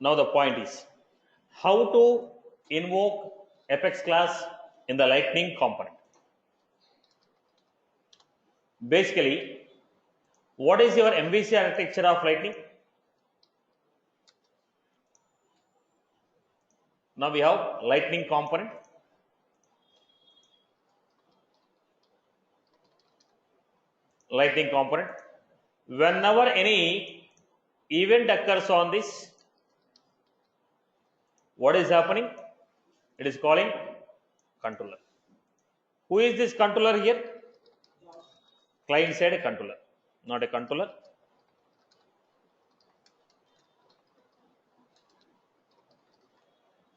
Now the point is how to invoke Apex class in the Lightning component. Basically, what is your MVC architecture of Lightning? Now we have Lightning component. Lightning component. Whenever any event occurs on this, what is happening? It is calling controller. Who is this controller here? Client side controller, not a controller.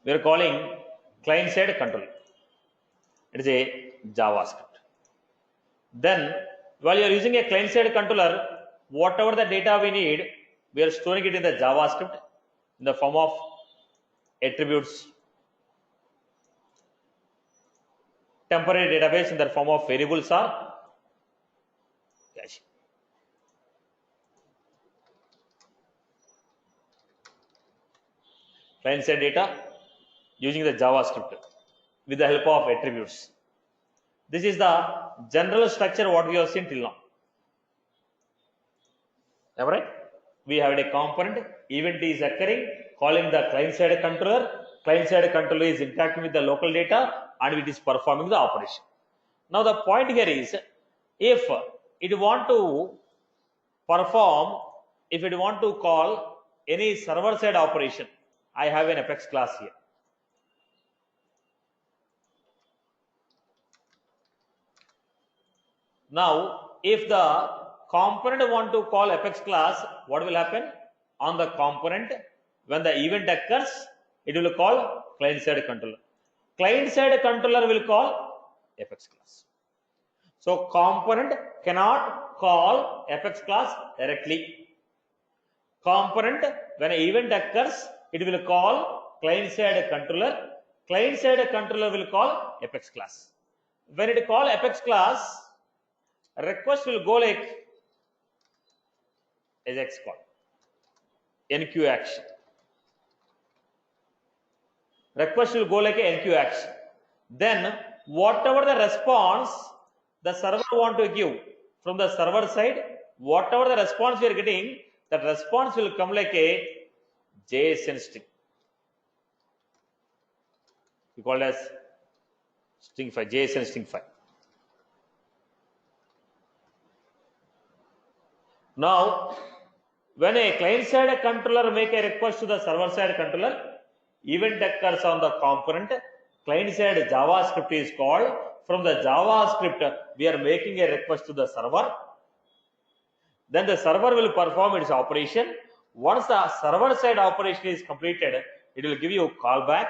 We are calling client side controller. It is a JavaScript. Then, while you are using a client side controller, whatever the data we need, we are storing it in the JavaScript in the form of attributes, temporary database in the form of variables or cache. Client side data using the JavaScript with the help of attributes. This is the general structure what we have seen till now. Am I right? We have a component, event is occurring, calling the client side controller. Client side controller is interacting with the local data and it is performing the operation. Now the point here is, if it want to perform, if it want to call any server side operation, I have an Apex class here. Now, if the component want to call Apex class, what will happen? On the component, when the event occurs, it will call client side controller. Client side controller will call Apex class. So, component cannot call Apex class directly. Component, when an event occurs, it will call client side controller. Client side controller will call Apex class. When it call Apex class, request will go like Ajax call, NQ action. Request will go like a NQ action. Then whatever the response the server want to give from the server side, whatever the response we are getting, that response will come like a JSON string. We call it as string file, JSON string file. Now, when a client side controller make a request to the server side controller, event occurs on the component, client side JavaScript is called. From the JavaScript, we are making a request to the server. Then the server will perform its operation. Once the server side operation is completed, it will give you a callback.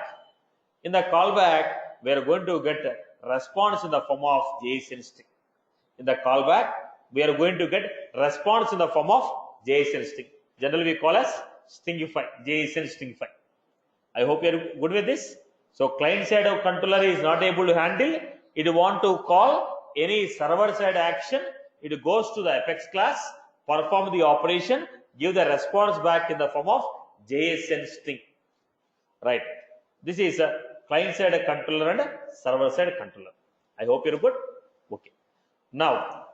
In the callback, we are going to get response in the form of JSON string. In the callback, we are going to get response in the form of JSON string. Generally, we call as stringify, JSON stringify. I hope you are good with this. So, client side of controller is not able to handle. It want to call any server side action. It goes to the Apex class, perform the operation, give the response back in the form of JSON string. Right. This is a client side controller and server side controller. I hope you're good. Okay. Now,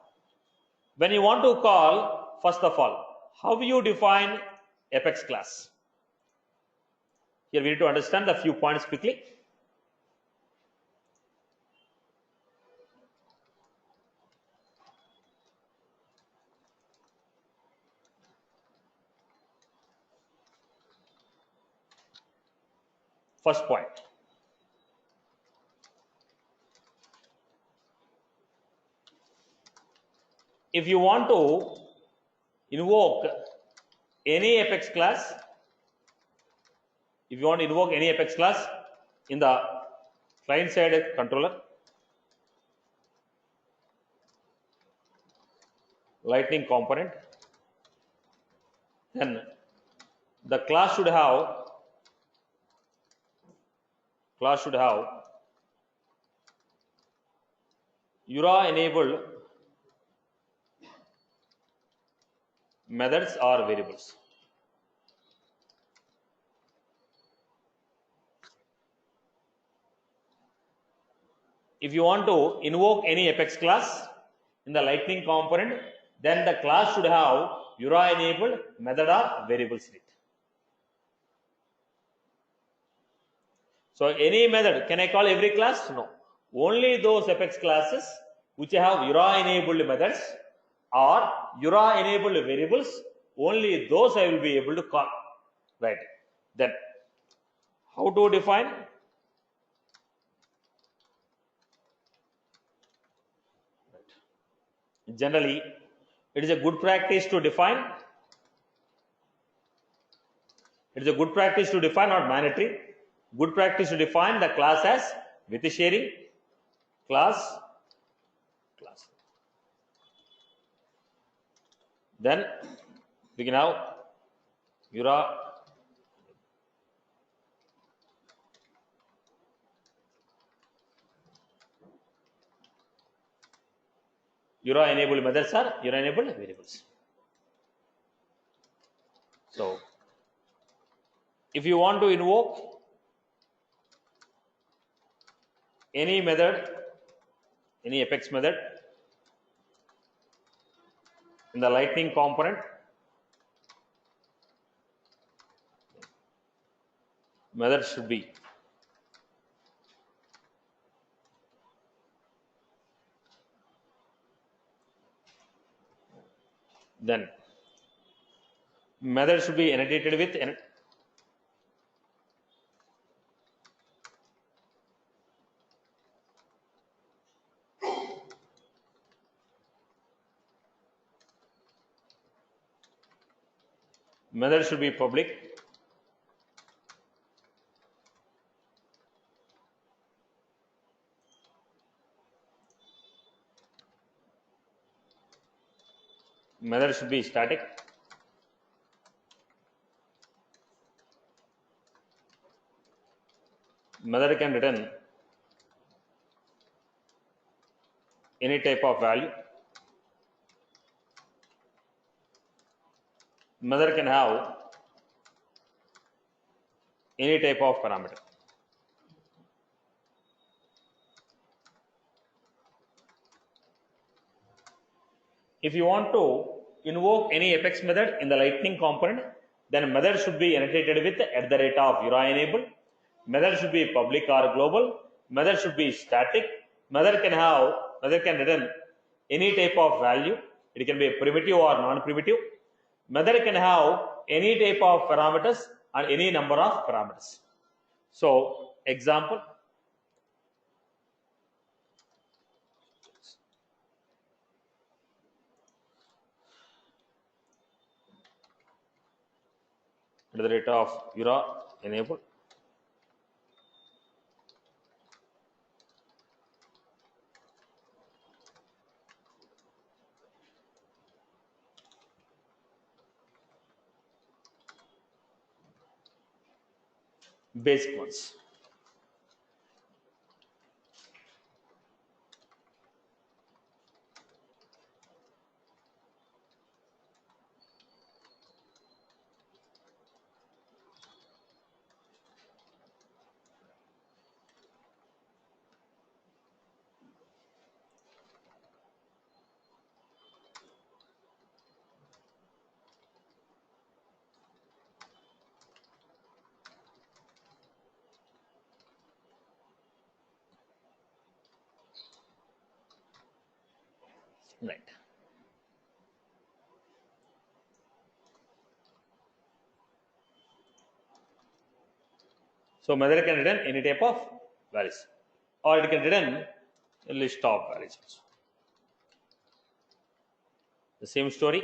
when you want to call, first of all, how do you define Apex class? Here we need to understand the few points quickly. First point. If you want to invoke any Apex class, if you want to invoke any Apex class in the client side controller, Lightning component, then the class should have URA enabled methods or variables. if you want to invoke any apex class in the lightning component, then the class should have URA enabled method or variables in it. So any method, can I call every class? No. Only those apex classes which have URA enabled methods or URA enabled variables, only those I will be able to call. Right. Then how to define? Generally, it is a good practice to define. It is a good practice to define, not mandatory. Good practice to define the class as with sharing class. Then we can have URA enabled methods are URA enabled variables. So if you want to invoke any method, any apex method in the lightning component, method should be then method should be annotated with method should be public. Method should be static. Method can return any type of value. Method can have any type of parameter. If you want to invoke any apex method in the lightning component, then method should be annotated with @URA enabled. Method should be public or global. Method should be static. Method can return any type of value. It can be a primitive or non-primitive. Method can have any type of parameters and any number of parameters. So example, @URA enabled. Basic ones. Right. So method can return any type of values, or it can return a list of values also. The same story.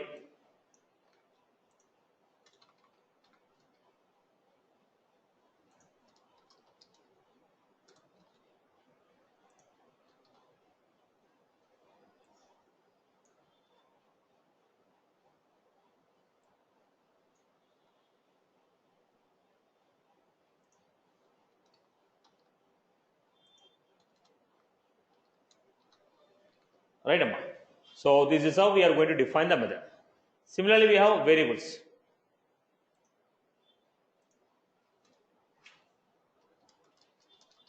Right, Amma? So this is how we are going to define the method. Similarly, we have variables.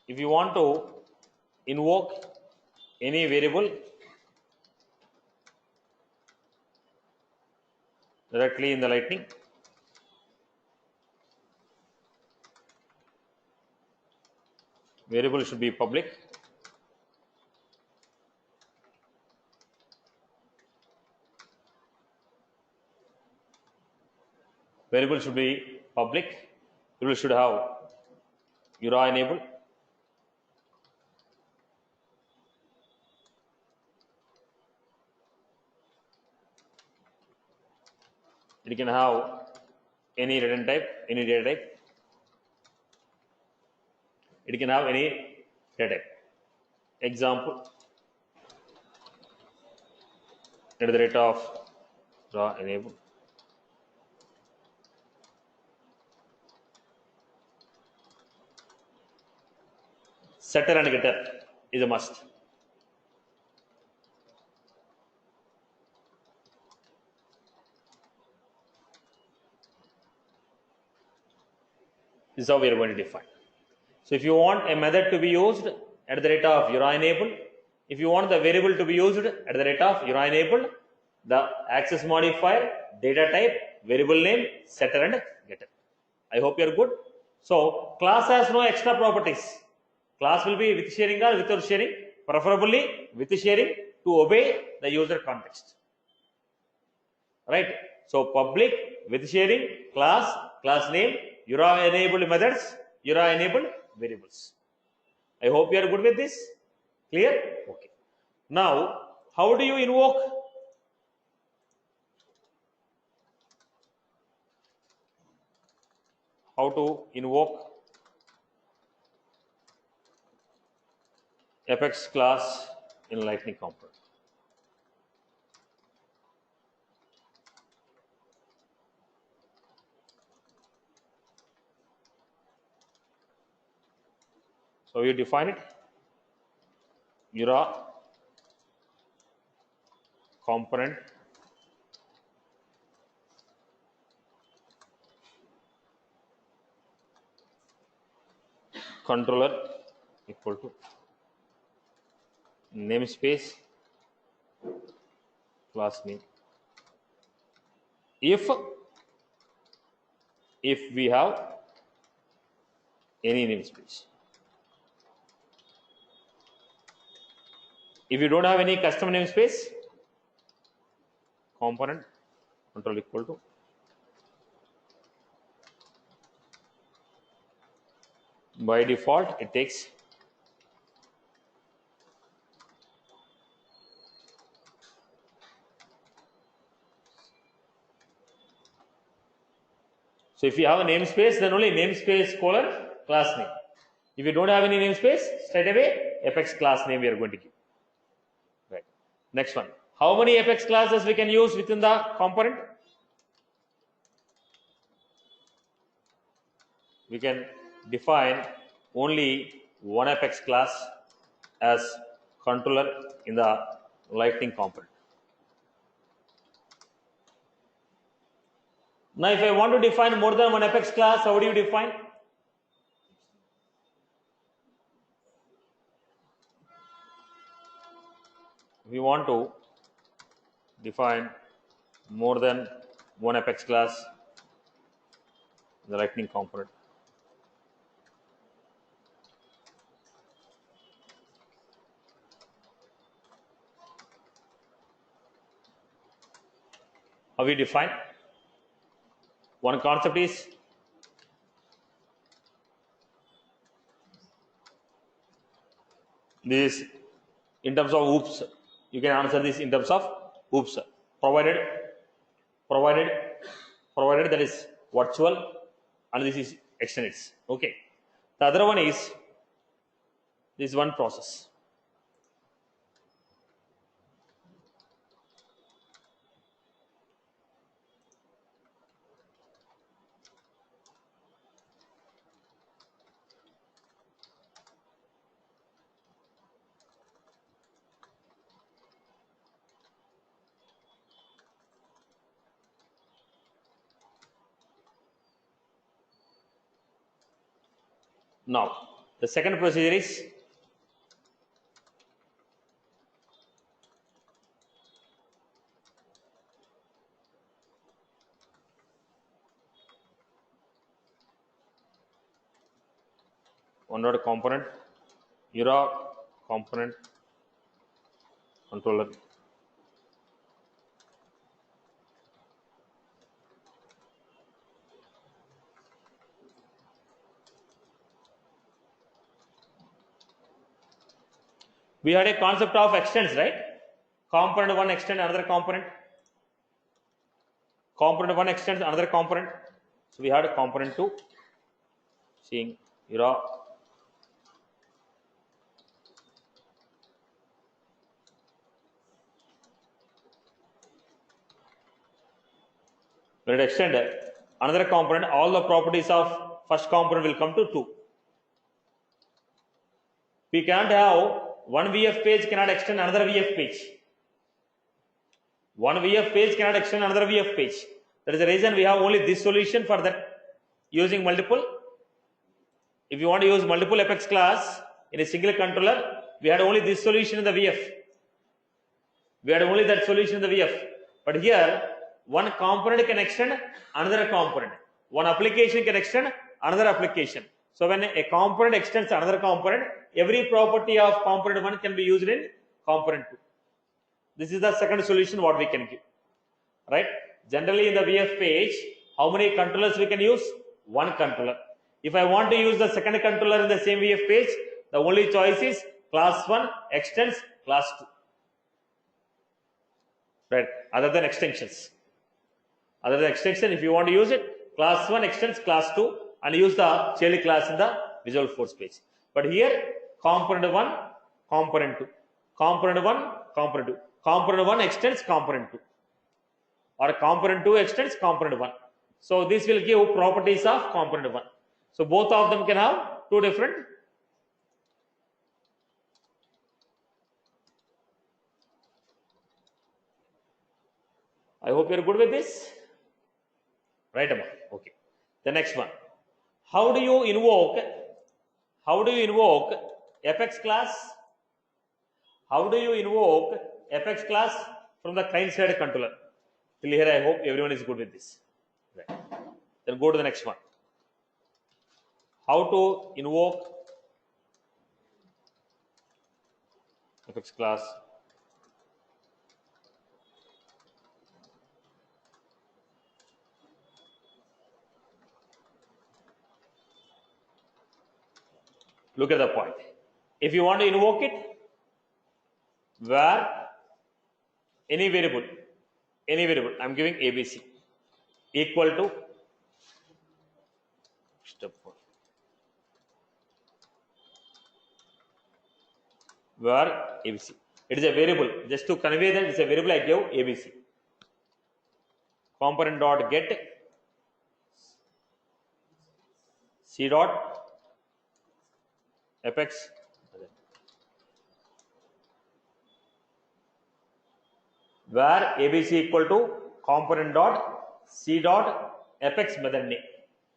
If you want to invoke any variable directly in the Lightning. Variable should be public. Variable should be public. Variable should have URA enabled. It can have any return type, any data type. It can have any data type. Example, at the rate of raw enable. Setter and getter is a must. This is how we are going to define. So if you want a method to be used at the rate of URA enabled, if you want the variable to be used at the rate of URA enabled, the access modifier, data type, variable name, setter and getter. I hope you are good. So class has no extra properties. Class will be with sharing or without sharing, preferably with sharing to obey the user context. Right? So public, with sharing, class, class name, URA enabled methods, URA enabled variables. I hope you are good with this. Clear? Okay. Now, how do you invoke? How to invoke Apex class in Lightning component? So you define it. URA component controller equal to namespace class name. If we have any namespace. If you don't have any custom namespace, component control equal to by default it takes so if you have a namespace, then only namespace colon class name. If you don't have any namespace, straight away Apex class name we are going to give. Right. Next one. How many Apex classes we can use within the component? We can define only one Apex class as controller in the Lightning component. Now, if I want to define more than one Apex class, how do you define? We want to define more than one Apex class in the Lightning component. How we define? One concept is this in terms of oops. You can answer this in terms of oops. Provided that is virtual and this is extended. Okay. The other one is this one process. Now, the second procedure is one dot component, ERA component controller. We had a concept of extends, right? Component 1 extend another component. Component 1 extends another component. So we had component 2, seeing ERA. When it extend another component, all the properties of first component will come to 2. We can't have one VF page cannot extend another VF page. One VF page cannot extend another VF page. That is the reason we have only this solution for that. Using multiple, if you want to use multiple Apex class in a single controller, we had only this solution in the VF. We had only that solution in the VF. But here, one component can extend another component. One application can extend another application. So when a component extends another component, every property of component 1 can be used in component 2. This is the second solution what we can give. Right? Generally in the VF page, how many controllers we can use? One controller. If I want to use the second controller in the same VF page, the only choice is class 1 extends class 2. Right? Other than extensions. Other than extension, if you want to use it, class 1 extends class 2 and use the Shelly class in the Visual Force page. But here, component 1, component 2. Component 1, component 2. Component 1 extends component 2. Or component 2 extends component 1. So this will give properties of component 1. So both of them can have two different. I hope you are good with this. Right, Amma? Okay. The next one. How do you invoke Apex class? How do you invoke Apex class from the client side controller? Till here, I hope everyone is good with this. Right. Then go to the next one. How to invoke Apex class look at the point. If you want to invoke it, where any variable, I'm giving ABC equal to step 1. Where ABC, it is a variable. Just to convey that it's a variable, I give ABC. Component dot get C dot Apex. Where ABC equal to component dot C dot Apex method name.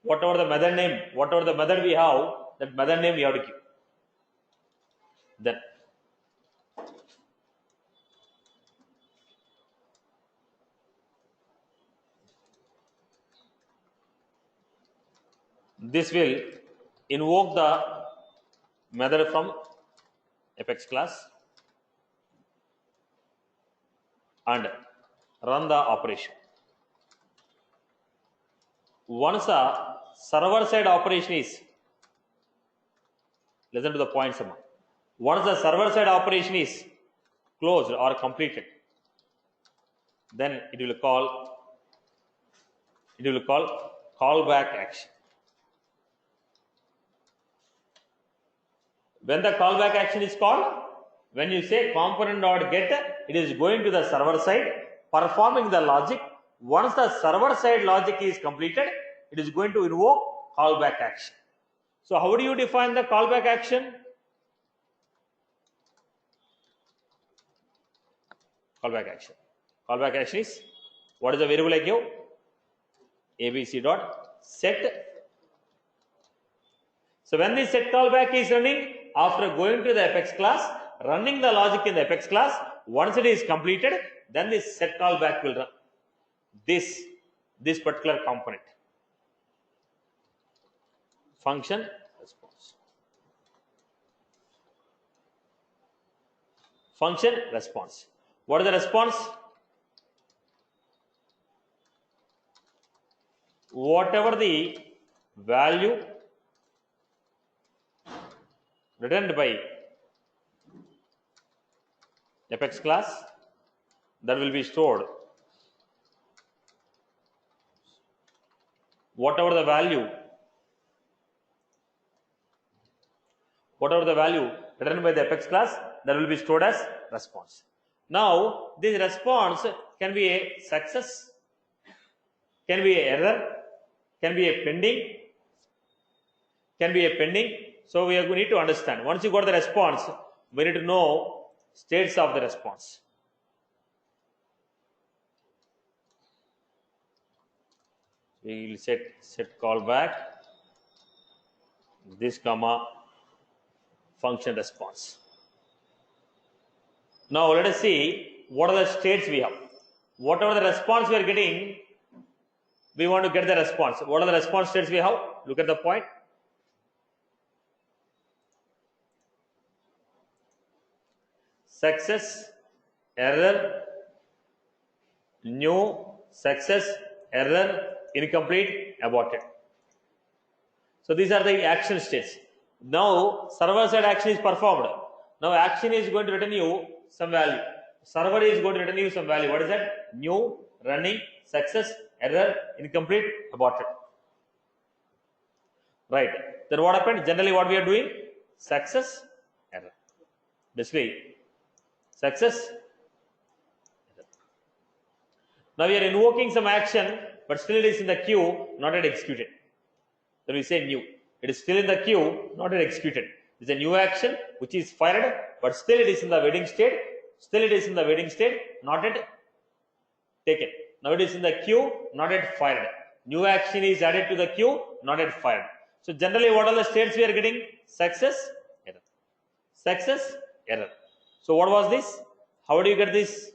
Whatever the method name, whatever the method we have, that method name we have to give. Then this will invoke the method from Apex class and run the operation. Once a server side operation is, listen to the point, Sama. Once the server side operation is closed or completed, then it will call callback action. When the callback action is called, when you say component dot get, it is going to the server side, performing the logic. Once the server side logic is completed, it is going to invoke callback action. So how do you define the callback action? Callback action. Callback action is, what is the variable I give? ABC dot set. So when the set callback is running, after going to the Apex class, running the logic in the Apex class, once it is completed, then this set callback will run this particular component. Function response. function, response. What is the response? Whatever the value returned by Apex class, that will be stored. Whatever the value returned by the Apex class, that will be stored as response. Now, this response can be a success, can be an error, can be a pending, So we need to understand. Once you got the response, we need to know states of the response. We will set callback, this comma function response. Now let us see what are the states we have. Whatever the response we are getting, we want to get the response. What are the response states we have? Look at the point. Success, error, new, success, error, incomplete, aborted. So these are the action states. Now server side action is performed. Now action is going to return you some value. Server is going to return you some value. What is that? New, running, success, error, incomplete, aborted. Right. Then what happened? Generally what we are doing? Success, error. Basically, success, error. Now we are invoking some action, but still it is in the queue, not yet executed. Then we say new. It is still in the queue, not yet executed. It is a new action which is fired, but still it is in the waiting state. Not yet taken. Now it is in the queue, not yet fired. New action is added to the queue, not yet fired. So generally, what are the states we are getting? Success, error. Success, error. So what was this? How do you get this?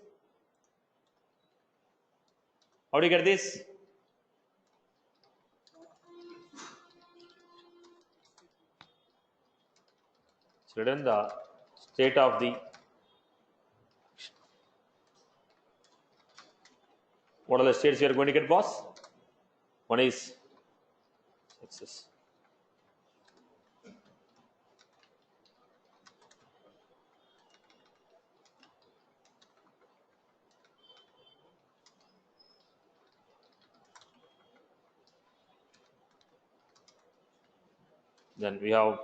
So return the state of the. What are the states you are going to get, boss? One is success. Then we have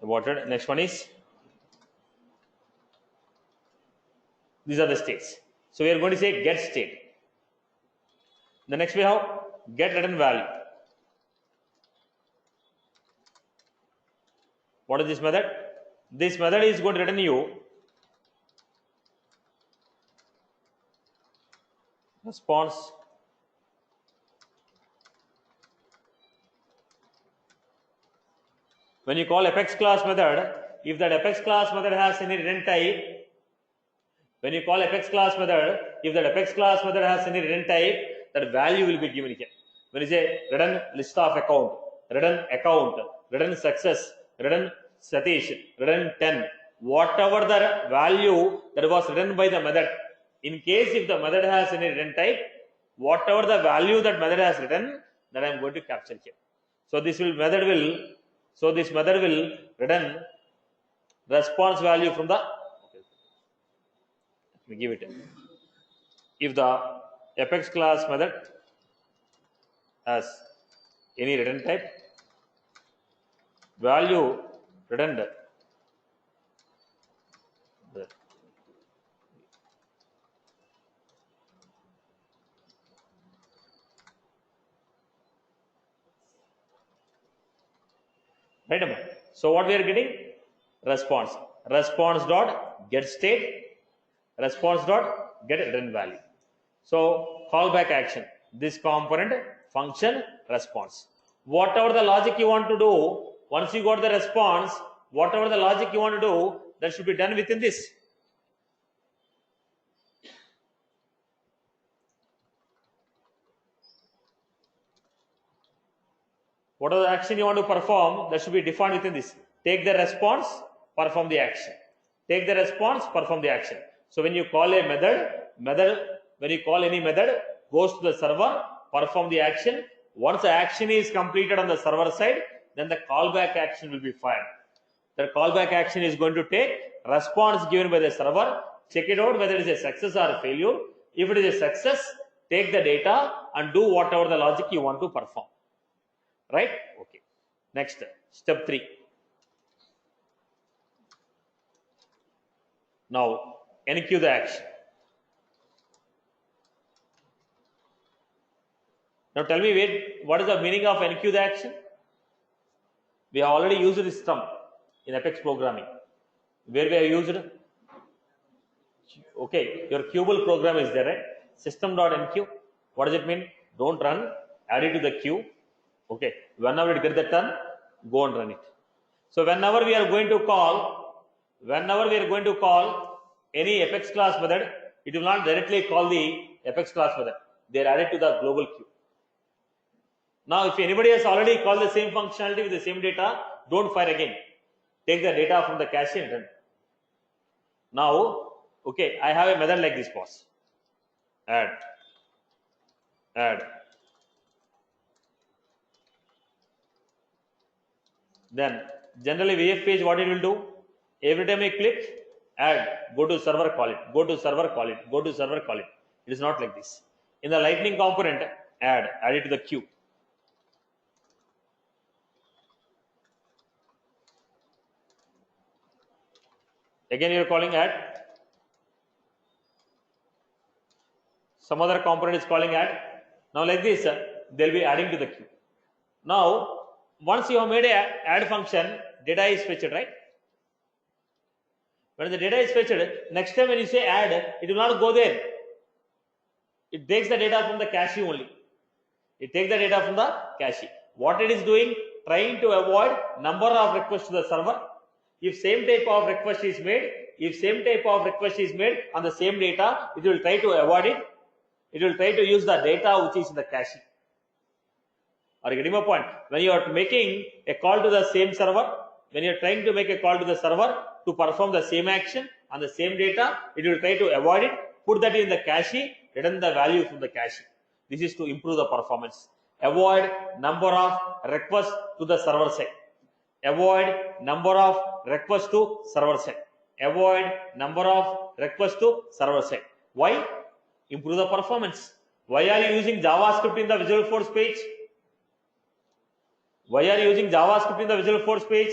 aborted. Next one is, these are the states. So we are going to say get state. The next we have get return value. What is this method? This method is going to return you response when you call Apex class method. If that Apex class method has any return type, when you call Apex class method, if that Apex class method has any return type, that value will be given here. When you say return list of account, return success, return Satish, return 10, whatever the value that was written by the method, in case if the method has any return type, whatever the value that method has written, that I am going to capture here. So this method will return response value from the. We give it. If the Apex class method has any return type, value returned right. So what we are getting? Response dot get state, response dot get return value. So callback action, this component, function, response. Whatever the logic you want to do, once you got the response, whatever the logic you want to do, that should be done within this. Whatever the action you want to perform, that should be defined within this. Take the response, perform the action. Take the response, perform the action. So when you call a when you call any method, goes to the server, perform the action. Once the action is completed on the server side, then the callback action will be fired. The callback action is going to take response given by the server, check it out whether it is a success or a failure. If it is a success, take the data and do whatever the logic you want to perform. Right? Okay. Next, step 3. Now, enqueue the action. Now tell me, what is the meaning of enqueue the action? We have already used this term in Apex programming. Where we have used it? Okay, your queueable program is there, right? System.enqueue. What does it mean? Don't run, add it to the queue. Okay, whenever you get the turn, go and run it. So whenever we are going to call any Apex class method, it will not directly call the Apex class method. They are added to the global queue. Now, if anybody has already called the same functionality with the same data, don't fire again. Take the data from the cache and run. Now, okay, I have a method like this, boss. Add. Then, generally VF page, what it will do? Every time I click, add, go to server, call it, go to server, call it, go to server, call it. It is not like this. In the lightning component, add it to the queue. Again, you are calling add. Some other component is calling add. Now, like this, they'll be adding to the queue. Now, once you have made a add function, data is fetched, right? When the data is fetched, next time when you say add, it will not go there. It takes the data from the cache only. It takes the data from the cache. What it is doing? Trying to avoid number of requests to the server. If same type of request is made, on the same data, it will try to avoid it. It will try to use the data which is in the cache. Are you getting my point? When you are making a call to the same server, when you are trying to make a call to the server to perform the same action on the same data, it will try to avoid it, put that in the cache, return the value from the cache. This is to improve the performance. Avoid number of requests to the server side. Avoid number of requests to server side. Avoid number of requests to server side. Why? Improve the performance. Why are you using JavaScript in the Visualforce page? Why are you using JavaScript in the Visualforce page?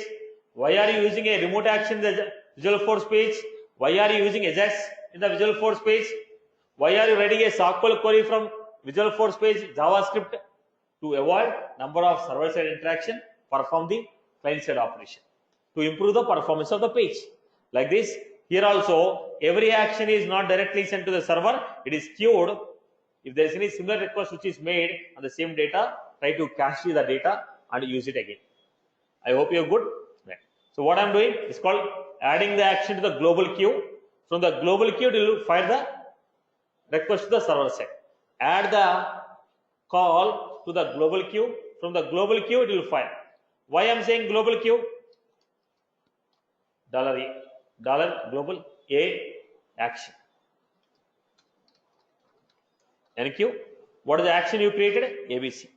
Why are you using a remote action in the Visualforce page? Why are you using Ajax in the Visualforce page? Why are you writing a SQL query from Visualforce page JavaScript? To avoid number of server-side interaction, perform the client-side operation. To improve the performance of the page. Like this, here also, every action is not directly sent to the server. It is queued. If there is any similar request which is made on the same data, try to cache the data and use it again. I hope you are good. Right. So what I am doing is called adding the action to the global queue. From the global queue, it will fire the request to the server side. Add the call to the global queue. From the global queue, it will fire. Why I am saying global queue? $global A action. Enqueue. What is the action you created? ABC.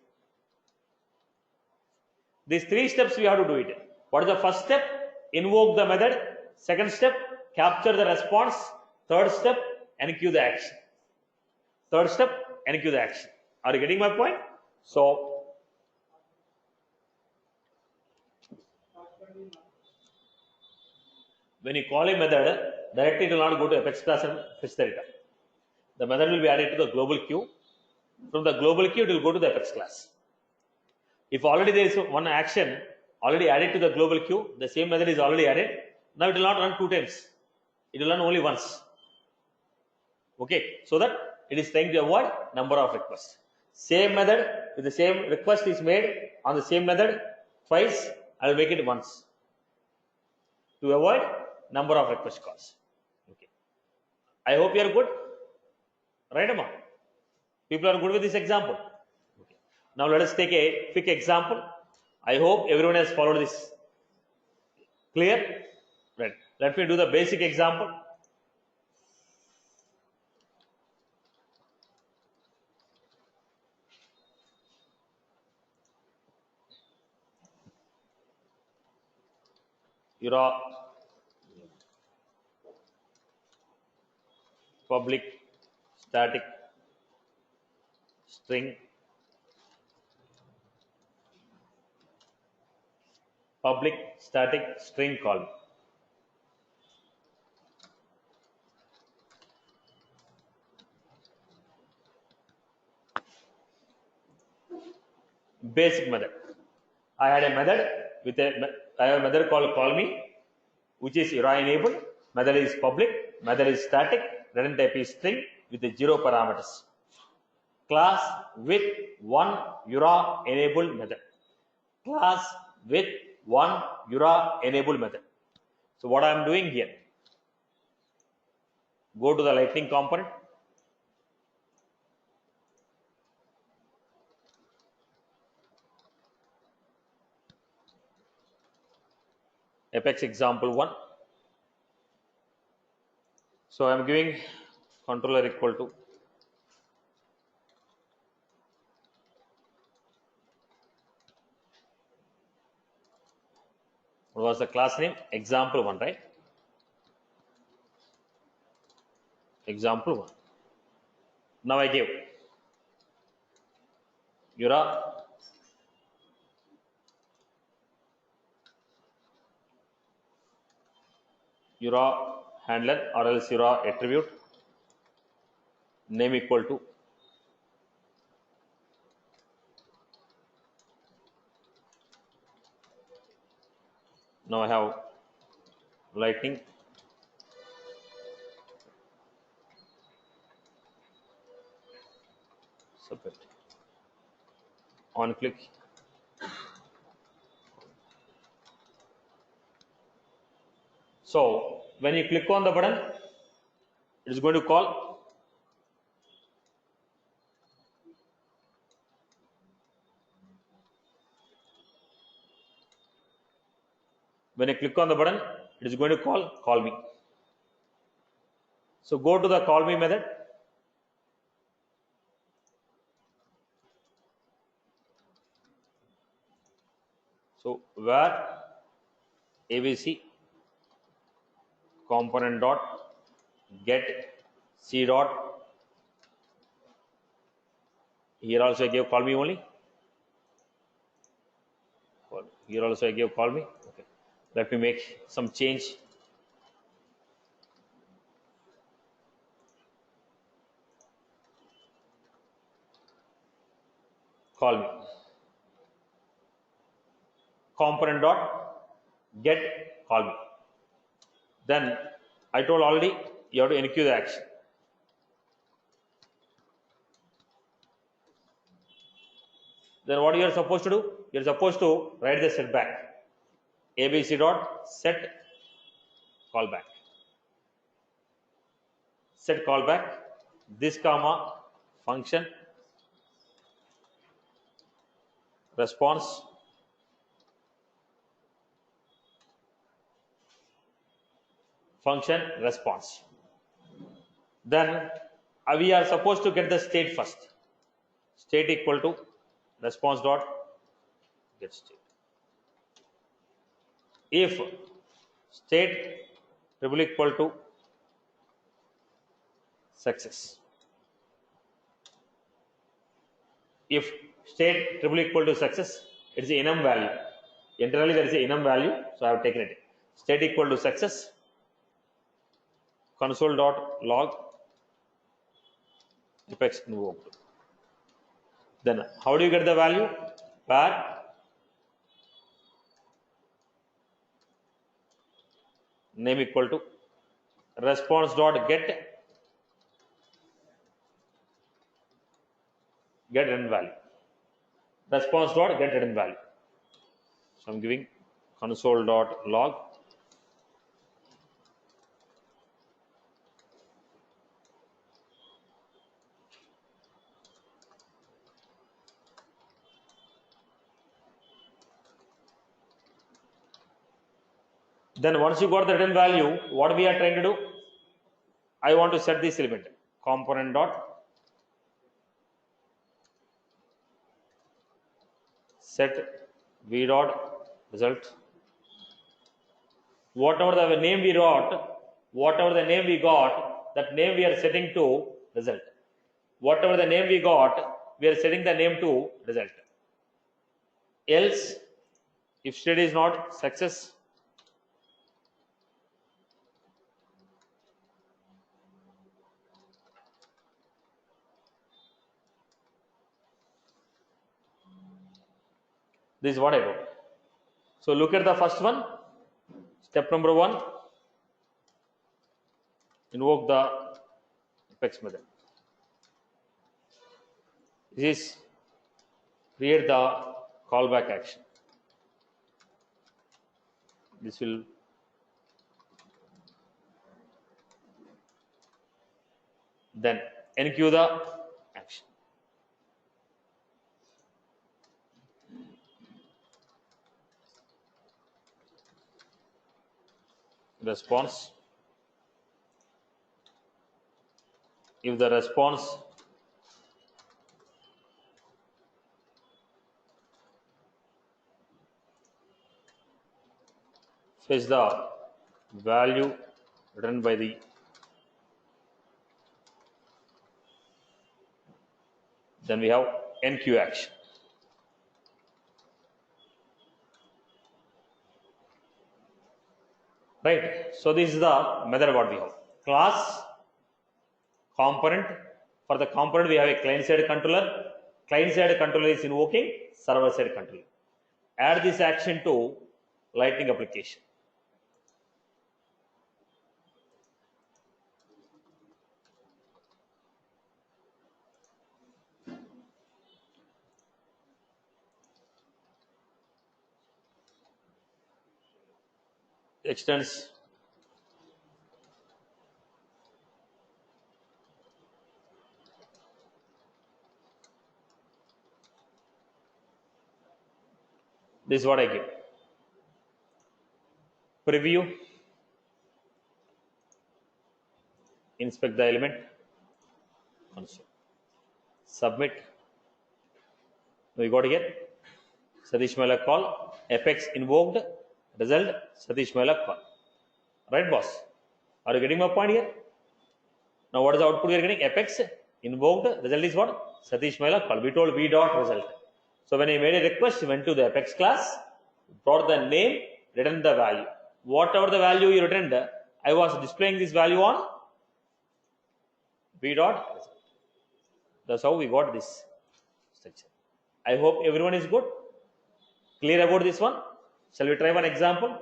These 3 steps we have to do it. What is the first step? Invoke the method. Second step, capture the response. Third step, enqueue the action. Third step, enqueue the action. Are you getting my point? So, when you call a method, directly it will not go to Apex class and fetch the data. The method will be added to the global queue. From the global queue, it will go to the Apex class. If already there is one action already added to the global queue, the same method is already added. Now it will not run 2 times. It will run only once. Okay, so that it is trying to avoid number of requests. Same method with the same request is made on the same method twice. I will make it once to avoid number of request calls. Okay, I hope you are good. Right, Amma? People are good with this example. Okay. Now let us take a quick example. I hope everyone has followed this. Clear? Right. Let me do the basic example. Your public static string call. Basic method. I had a method with I have a method called call me, which is URA enabled. Method is public. Method is static. Return type is string with the 0 parameters. Class with one URA enabled method. Class with one URA enabled method. So what I am doing here? Go to the lightning component. Apex example 1. So I am giving controller equal to what was the class name? Example 1, right? Example 1. Now I give URA handler or else URA attribute name equal to now I have lightning submit on click. So when you click on the button, it is going to call. When you click on the button, it is going to call me. So go to the call me method. So where ABC component dot get C dot, here also I give call me only. Here also I give call me. Okay. Let me make some change. Call me. Component dot get call me. Then I told already you have to enqueue the action. Then what you are supposed to do? You are supposed to write the setback. ABC dot set callback. Set callback. This comma function response function response. Then we are supposed to get the state first. State equal to response dot get state. If state triple equal to success. If state triple equal to success, it is a enum value. Internally there is a enum value, so I have taken it. State equal to success. Console dot log apex invoked. Then how do you get the value? Where name equal to response dot get return value. Response dot get return value. So I'm giving console dot log Then once you got the return value, what we are trying to do? I want to set this element component dot set v dot result. Whatever the name we got, that name we are setting to result. Whatever the name we got, we are setting the name to result. Else, if state is not success, this is what I wrote. So look at the first one. Step number 1, invoke the apex method. This is create the callback action. This will then enqueue the action. Response. If the response fetch the value returned by the then we have enqueue action. Right. So this is the method what we have. Class, component. For the component we have a client side controller. Client side controller is invoking server side controller. Add this action to Lightning application. Extends this is what I give. Preview, inspect the element, console, submit. We got here Satish Malak call, apex invoked, result Satish Malak call. Right, boss? Are you getting my point here? Now what is the output we are getting? Apex invoked, result is what? Satish Malak call. We told v dot result. So when I made a request, went to the apex class, brought the name, returned the value. Whatever the value you returned, I was displaying this value on v dot result. That's how we got this structure. I hope everyone is good, clear about this one. Shall we try one example?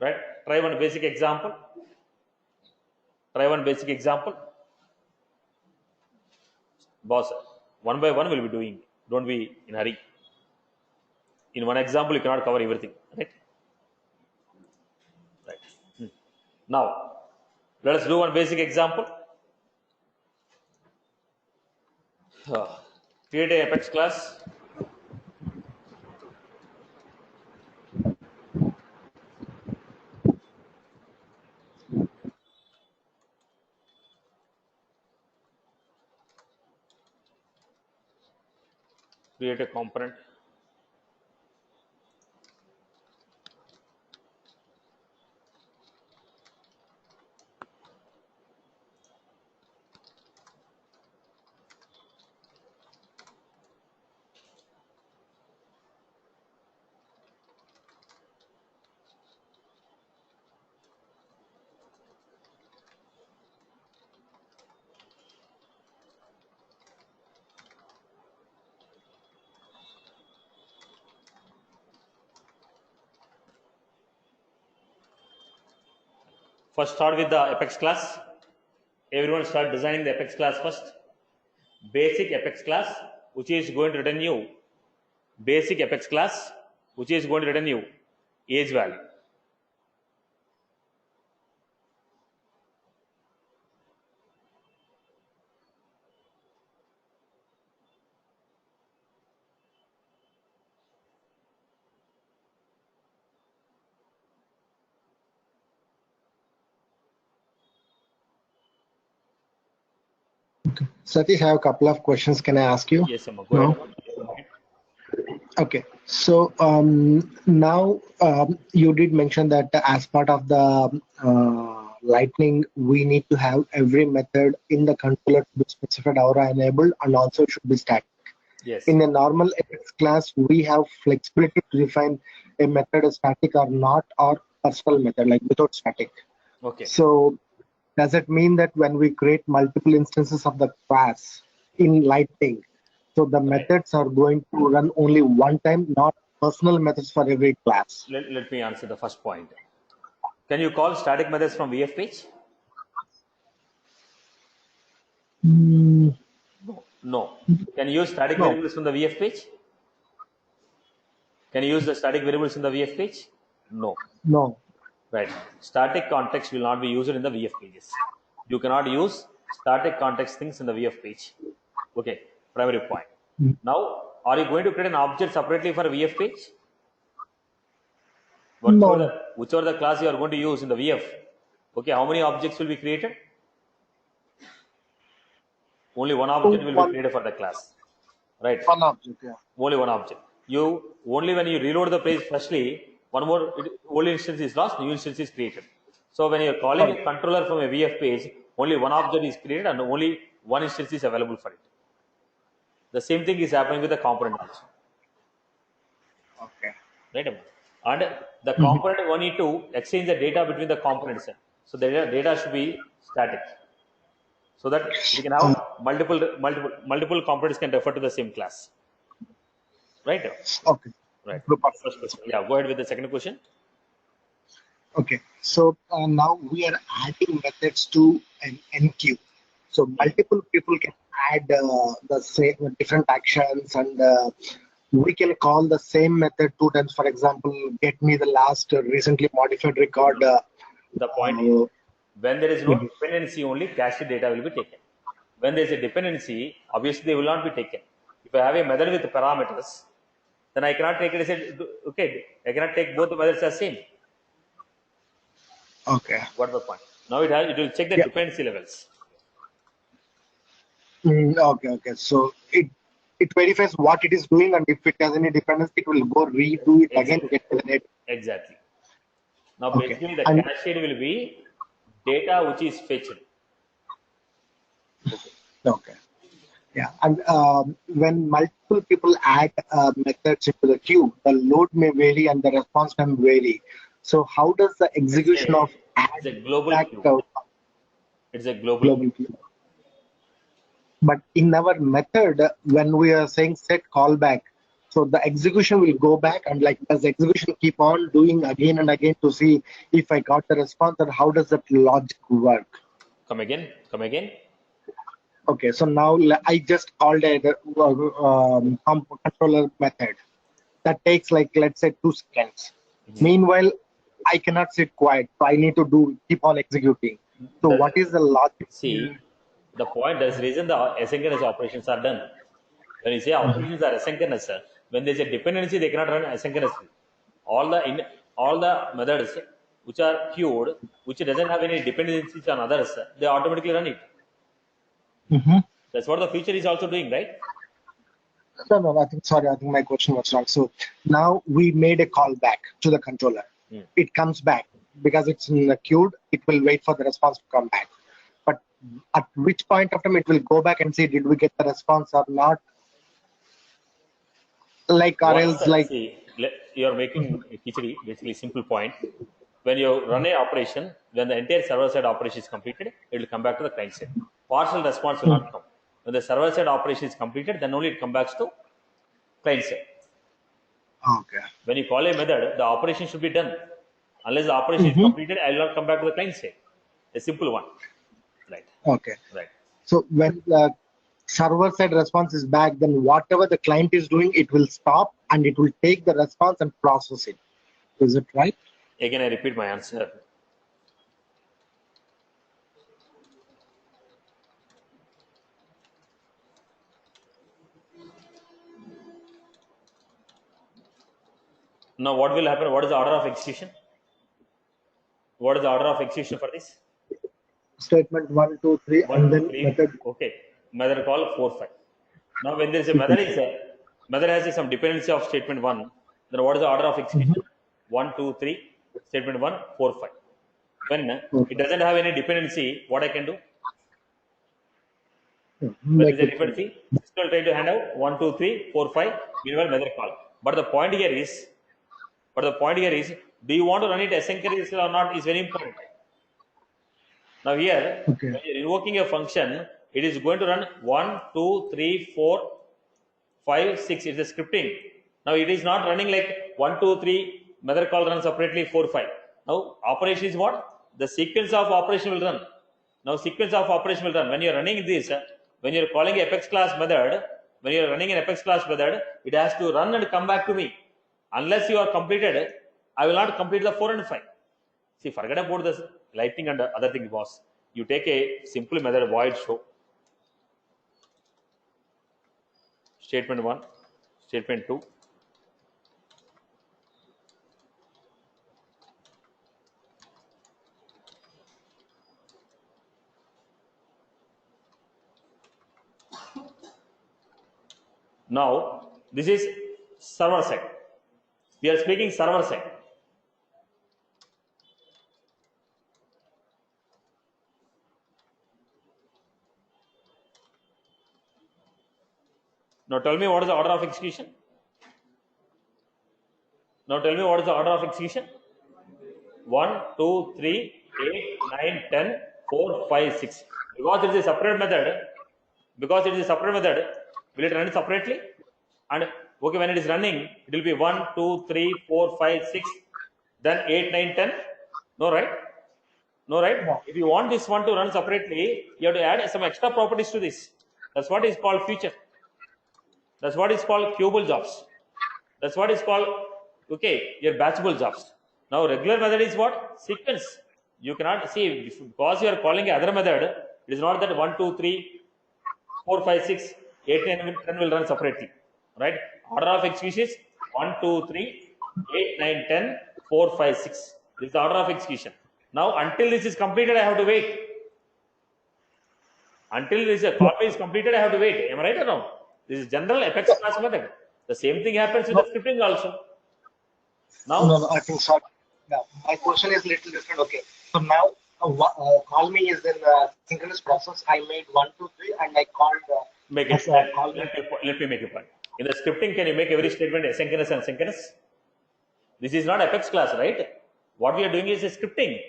Right? Try one basic example. Boss, one by one we'll be doing. Don't be in a hurry. In one example, you cannot cover everything. Right? Right. Now, let us do one basic example. Create a apex class. Create a component. First start with the apex class. Everyone start designing the apex class first. Basic apex class, which is going to return you basic apex class, which is going to return you age value. Okay. Satish, I have a couple of questions. Can I ask you? Yes, Amma, go No? ahead. Okay. So now you did mention that as part of the Lightning, we need to have every method in the controller to be specified or enabled, and also it should be static. Yes. In a normal FX class, we have flexibility to define a method as static or not, or personal method, like without static. Okay. So does it mean that when we create multiple instances of the class in Lightning, so the methods are going to run only one time, not personal methods for every class? Let me answer the first point. Can you call static methods from VF page? No. Can you use static No. variables from the VF page? Can you use the static variables in the VF page? No. No. Right. Static context will not be used in the VF pages. You cannot use static context things in the VF page. Okay. Primary point. Now, are you going to create an object separately for a VF page? No. Whichever the class you are going to use in the VF. Okay. How many objects will be created? Only one object will be created for the class. Right. One object, yeah. Only one object. Only when you reload the page firstly, one more old instance is lost, new instance is created. So when you are calling a controller from a VF page, only one object is created and only one instance is available for it. The same thing is happening with the component also. Okay. Right. And the component one need to exchange the data between the components. So the data should be static. So that we can have multiple components can refer to the same class. Right? Okay. Right. First question. Yeah, go ahead with the second question. Okay. So now we are adding methods to an enqueue. So multiple people can add the same different actions, and we can call the same method two times. For example, get me the last recently modified record. The point is, when there is no dependency, only cache data will be taken. When there is a dependency, obviously they will not be taken. If I have a method with parameters, then I cannot take it as okay. I cannot take both the methods as same. Okay. What the point? Now it will check the dependency levels. Okay. So it verifies what it is doing, and if it has any dependency, it will go redo it again to get to the data. Exactly. Now basically the cache will be data which is fetched. Okay. Yeah, and when multiple people add methods into the queue, the load may vary and the response time vary. So how does the execution of add it's a global queue. It's a global queue. But in our method, when we are saying set callback, so the execution will go back, and like does the execution keep on doing again and again to see if I got the response, or how does that logic work? Come again. Okay, so now I just called a controller method that takes like, let's say, 2 seconds. Meanwhile, I cannot sit quiet, so I need to keep on executing. So what is the logic? See, the point, there's reason the asynchronous operations are done. When you say operations are asynchronous, when there's a dependency, they cannot run asynchronously. All the methods which are queued, which doesn't have any dependencies on others, they automatically run it. That's what the feature is also doing, right? No, I think my question was wrong. So now we made a call back to the controller. It comes back because it's in the queued. It will wait for the response to come back. But at which point of time it will go back and see did we get the response or not? Like or else like. See, you're making basically simple point. When you run an operation, when the entire server-side operation is completed, it will come back to the client side. Partial response will not come. When the server-side operation is completed, then only it comes back to client side. Okay. When you call a method, the operation should be done. Unless the operation is completed, I will not come back to the client side. A simple one. Right. Okay. Right. So when the server-side response is back, then whatever the client is doing, it will stop and it will take the response and process it. Is it right? Again, I repeat my answer. Now, what will happen? What is the order of execution? What is the order of execution for this? Statement 1, 2, 3, and then method. Okay. method call 4, 5. Now when there is a method method has some dependency of statement 1, then what is the order of execution? 1, 2, 3, statement 1, 4, 5. When it doesn't have any dependency, what I can do? When there is a dependency, system will try to hand out 1, 2, 3, 4, 5, meanwhile method call. But the point here is, do you want to run it asynchronously or not is very important. Now here, when you're invoking a function, it is going to run 1, 2, 3, 4, 5, 6. It's a scripting. Now it is not running like 1, 2, 3, method call run separately 4, 5. Now operation is what? The sequence of operation will run. Now sequence of operation will run. When you're running this, when you're calling apex class method, when you're running an apex class method, it has to run and come back to me. Unless you are completed, I will not complete the 4 and 5. See, forget about this lightning and other thing, boss. You take a simple method void show. Statement 1, statement 2. Now, this is server side. We are speaking server side. Now tell me what is the order of execution? Now tell me what is the order of execution? 1, 2, 3, 8, 9, 10, 4, 5, 6. Because it is a separate method, will it run separately? And okay, when it is running, it will be 1, 2, 3, 4, 5, 6, then 8, 9, 10. No, right? No, right? No. If you want this one to run separately, you have to add some extra properties to this. That's what is called feature. That's what is called queuable jobs. That's what is called, okay, your batchable jobs. Now, regular method is what? Sequence. You cannot see, because you are calling other method, it is not that 1, 2, 3, 4, 5, 6, 8, 9, 10 will run separately. Right? Order of execution is 1, 2, 3, 8, 9, 10, 4, 5, 6. This is the order of execution. Now, until this is completed, I have to wait. Until this call is completed, I have to wait. Am I right or no? This is general apex class method. The same thing happens with the scripting also. Now, No, I think so. Now, my question is little different. Okay, so now call me is in synchronous process. I made 1, 2, 3, and I called. make it. Let me make a point. In the scripting, can you make every statement asynchronous and synchronous? This is not apex class, right? What we are doing is a scripting.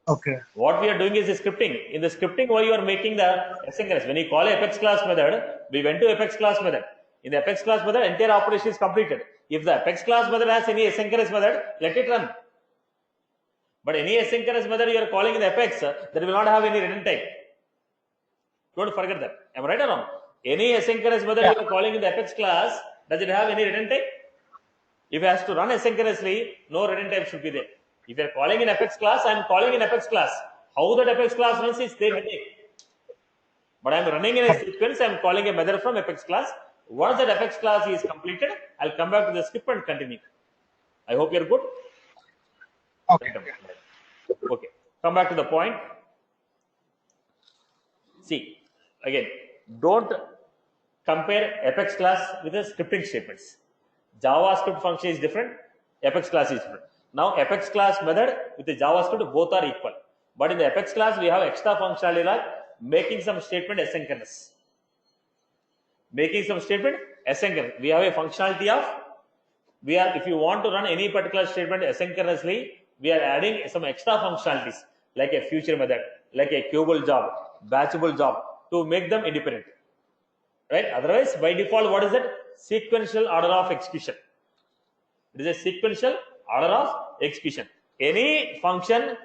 Okay. What we are doing is a scripting. In the scripting, why you are making the asynchronous? When you call apex class method, we went to apex class method. In the apex class method, entire operation is completed. If the apex class method has any asynchronous method, let it run. But any asynchronous method you are calling in the apex, that will not have any return type. Don't forget that. Am I right or wrong? Any asynchronous method you are calling in the apex class, does it have any return type? If it has to run asynchronously, no return type should be there. If you are calling in apex class, I am calling in apex class. How that apex class runs is their headache. But I am running in a sequence, I am calling a method from apex class. Once that apex class is completed, I'll come back to the script and continue. I hope you're good. Okay. Okay. Come back to the point. See, again, don't compare apex class with the scripting statements. JavaScript function is different, apex class is different. Now, apex class method with the JavaScript both are equal. But in the apex class, we have extra functionality like making some statement asynchronous. Making some statement asynchronous. We have a functionality of, if you want to run any particular statement asynchronously, we are adding some extra functionalities like a future method, like a queuable job, batchable job to make them independent. Right? Otherwise, by default, what is that? Sequential order of execution. It is a sequential order of execution. Any function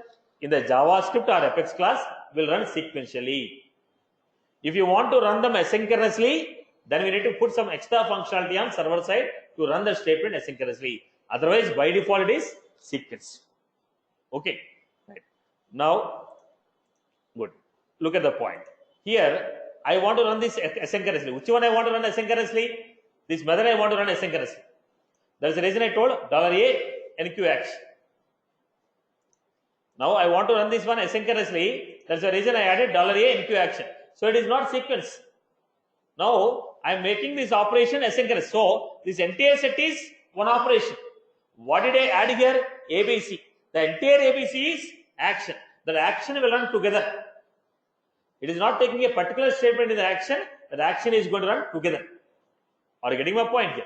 in the JavaScript or apex class will run sequentially. If you want to run them asynchronously, then we need to put some extra functionality on server side to run the statement asynchronously. Otherwise, by default, it is sequence. Okay. Right. Now, good. Look at the point. Here, I want to run this asynchronously. Which one I want to run asynchronously? This method I want to run asynchronously. That's the reason I told $A NQX. Now I want to run this one asynchronously. That's the reason I added $A NQ action. So it is not sequence. Now I am making this operation asynchronous. So this entire set is one operation. What did I add here? ABC. The entire ABC is action. The action will run together. It is not taking a particular statement in the action. The action is going to run together. Are you getting my point here?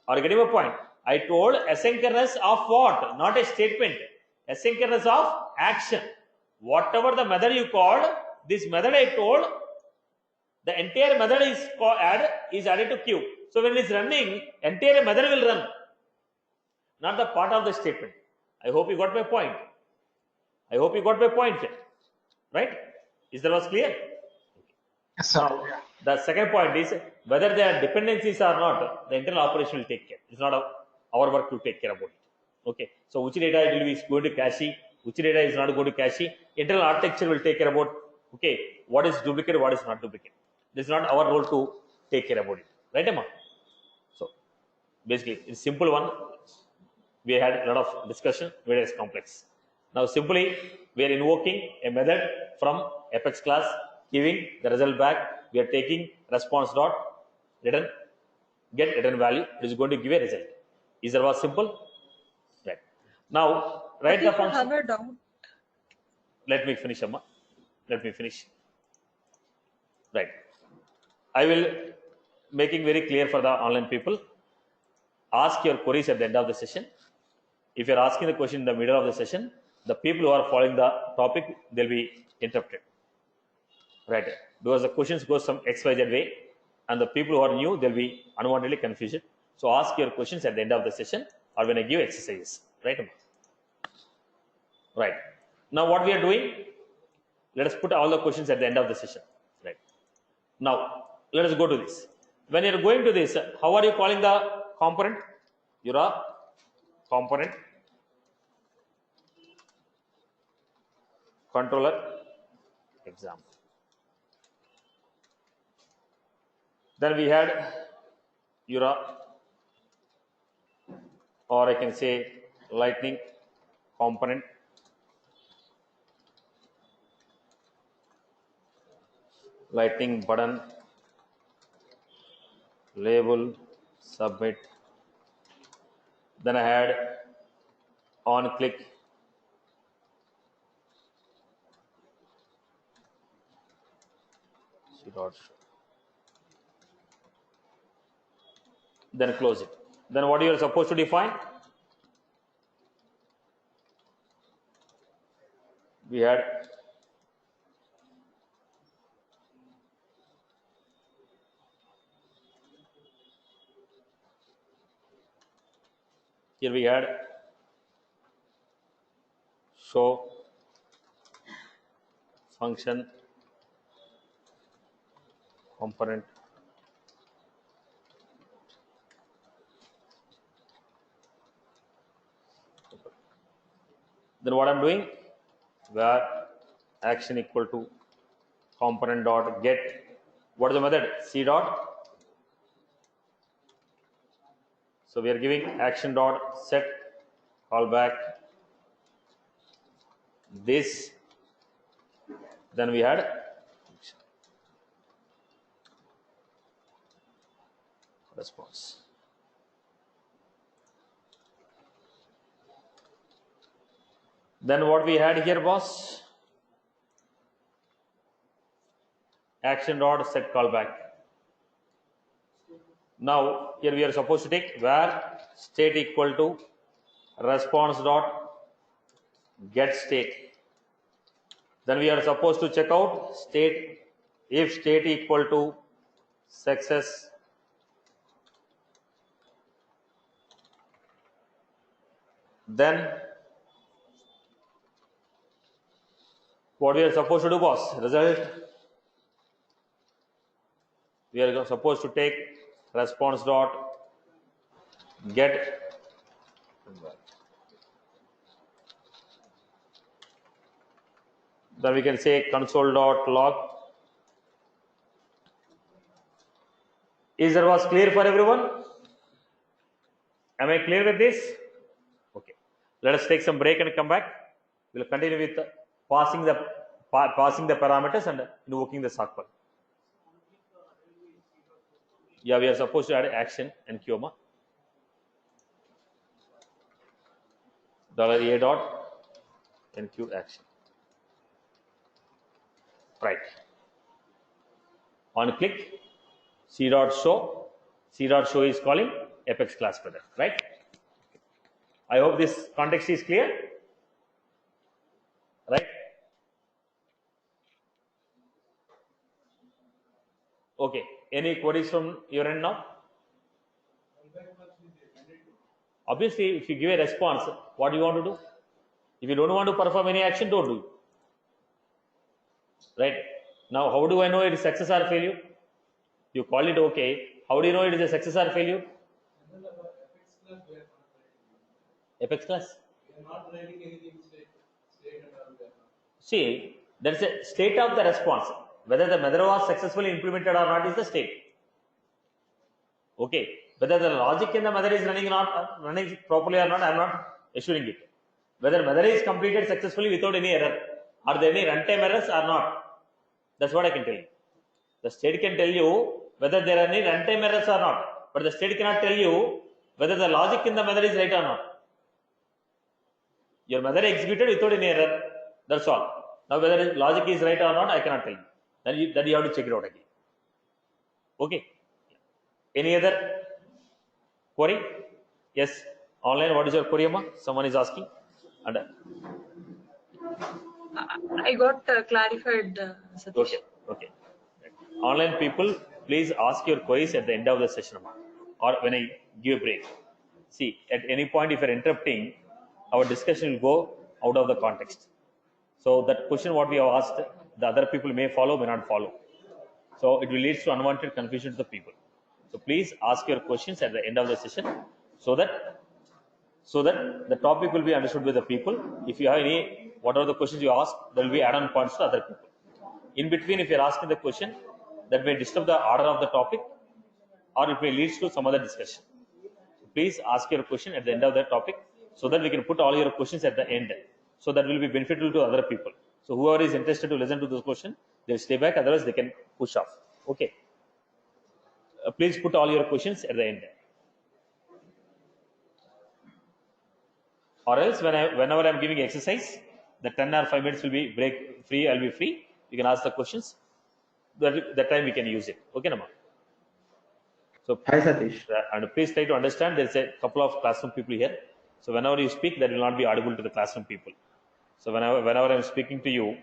Are you getting my point? I told asynchronous of what? Not a statement. Asynchronous of action. Whatever the method you called, this method I told, the entire method is added to queue. So when it is running, entire method will run, not the part of the statement. I hope you got my point. I hope you got my point here. Right? Is that was clear? Yes, sir. Now, the second point is whether there are dependencies or not, the internal operation will take care. It's not our work to take care about it. Okay. So which data it will be going to cache, which data is not going to cache. Internal architecture will take care about, okay, what is duplicate, what is not duplicate. This is not our role to take care about it. Right, Emma? So basically, it's simple one. We had a lot of discussion, where it's complex. Now simply we are invoking a method from Apex class, giving the result back. We are taking response dot return, get return value. It is going to give a result. Is that was simple? Right. Now write the function. I have a doubt. Let me finish, Amma. Let me finish. Right. I will making very clear for the online people. Ask your queries at the end of the session. If you are asking the question in the middle of the session, the people who are following the topic, they'll be interrupted. Right? Because the questions go some XYZ way, and the people who are new, they'll be unwantedly confused. So ask your questions at the end of the session or when I give exercises. Right? Right. Now what we are doing? Let us put all the questions at the end of the session. Right. Now let us go to this. When you are going to this, how are you calling the component? Your component controller example. Then we had your, or I can say lightning component, lightning button, label, submit. Then I had on click, then close it. Then what you are supposed to define? We had here we had show function component then what I'm doing, where action equal to component dot get, what is the method? C dot. So we are giving action dot set callback this, then we had response. Then what we had here was action dot set callback. Now here we are supposed to take where state equal to response dot get state. Then we are supposed to check out state if state equal to success then what we are supposed to do, boss? Result. We are supposed to take response dot get then we can say console dot log. Is that was clear for everyone? Am I clear with this? Okay. Let us take some break and come back. We'll continue with passing the parameters and invoking the SOC call. Yeah, we are supposed to add action and QMA. $A dot NQ action. Right. On click, C dot show. C dot show is calling Apex class method. Right. I hope this context is clear. Right. Okay. Any queries from your end now? Obviously, if you give a response, what do you want to do? If you don't want to perform any action, don't do it. Right. Now, how do I know it is success or failure? You call it okay. How do you know it is a success or failure? Apex class. We are not writing anything state and all that. See, there is a state of the response. Whether the method was successfully implemented or not is the state. Okay. Whether the logic in the method is running properly or not, I am not assuring it. Whether method is completed successfully without any error, are there any runtime errors or not? That's what I can tell you. The state can tell you whether there are any runtime errors or not, but the state cannot tell you whether the logic in the method is right or not. Your method executed without any error. That's all. Now, whether the logic is right or not, I cannot tell you. Then you have to check it out again. Okay. Any other query? Yes. Online, what is your query, Amma? Someone is asking. And I got clarified, Satish. okay. Okay. Online people, please ask your queries at the end of the session, Amma, or when I give a break. See, at any point, if you're interrupting, our discussion will go out of the context. So that question what we have asked, the other people may follow, may not follow. So it will lead to unwanted confusion to the people. So please ask your questions at the end of the session so that the topic will be understood by the people. If you have any, whatever the questions you ask, there will be add-on points to other people. In between, if you are asking the question, that may disturb the order of the topic or it may lead to some other discussion. Please ask your question at the end of the topic so that we can put all your questions at the end. So that will be beneficial to other people. So whoever is interested to listen to this question, they'll stay back. Otherwise, they can push off. Okay. Please put all your questions at the end. Or else, whenever I'm giving exercise, the 10 or 5 minutes will be break free. I'll be free. You can ask the questions. That time we can use it. Okay, Nama. So, Hi, Satish. And please try to understand. There's a couple of classroom people here. So whenever you speak, that will not be audible to the classroom people. So whenever I'm speaking to you,